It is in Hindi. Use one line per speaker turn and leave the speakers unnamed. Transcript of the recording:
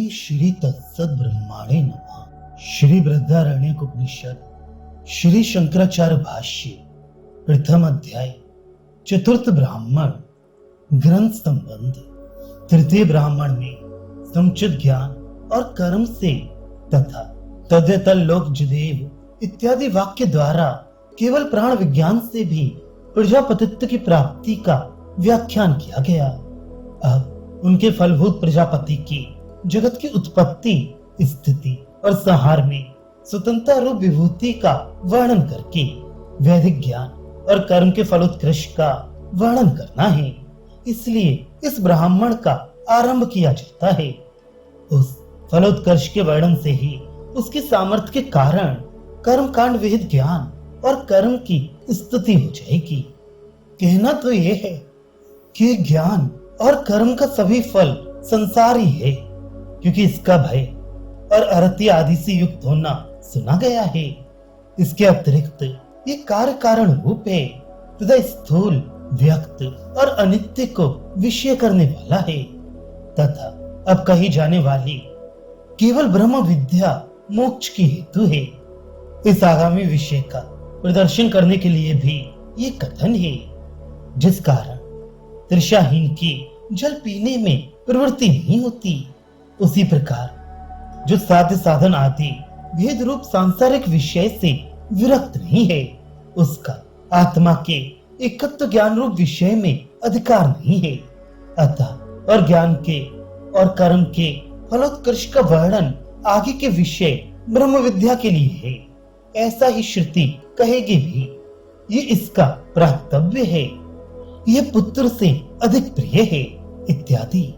ओम श्री तत्सत ब्रह्माणे नमः। श्री बृहदारण्यक उपनिषद श्री शंकराचार्य भाष्य प्रथम अध्याय चतुर्थ ब्राह्मण ग्रंथ संबंध। तृतीय ब्राह्मण में समुचित ज्ञान और कर्म से तथा तद्यतल लोक जदेव इत्यादि वाक्य द्वारा केवल प्राण विज्ञान से भी प्रजापतित्व की प्राप्ति का व्याख्यान किया गया। अब उनके फलभूत प्रजापति की जगत की उत्पत्ति, स्थिति और संहार में स्वतंत्र रूप विभूति का वर्णन करके वैदिक ज्ञान और कर्म के फलोत्कृष्ट का वर्णन करना है। इसलिए इस ब्राह्मण का आरंभ किया जाता है। उस फलोत्कर्ष के वर्णन से ही उसके सामर्थ्य के कारण कर्म कांड विहित ज्ञान और कर्म की स्तुति हो जाएगी। कहना तो यह है कि ज्ञान और कर्म का सभी फल संसार ही है, क्योंकि इसका भय और अरति आदि से युक्त होना सुना गया है। इसके अतिरिक्त ये कार्य कारण रूप है तथा स्थूल, व्यक्त और अनित्य को विषय करने वाला है तथा अब कही जाने वाली केवल ब्रह्म विद्या मोक्ष की हेतु है। इस आगामी विषय का प्रदर्शन करने के लिए भी ये कथन है, जिस कारण तृषाहीन की जल पीने में प्रवृत्ति नहीं होती, उसी प्रकार जो साध्य साधन आदि भेद रूप सांसारिक विषय से विरक्त नहीं है, उसका आत्मा के एकत्व ज्ञान रूप विषय में अधिकार नहीं है। अतः और ज्ञान के और कर्म के फलोत्कर्ष का वर्णन आगे के विषय ब्रह्म विद्या के लिए है, ऐसा ही श्रुति कहेगी भी। ये इसका प्राप्तव्य है, यह पुत्र से अधिक प्रिय है इत्यादि।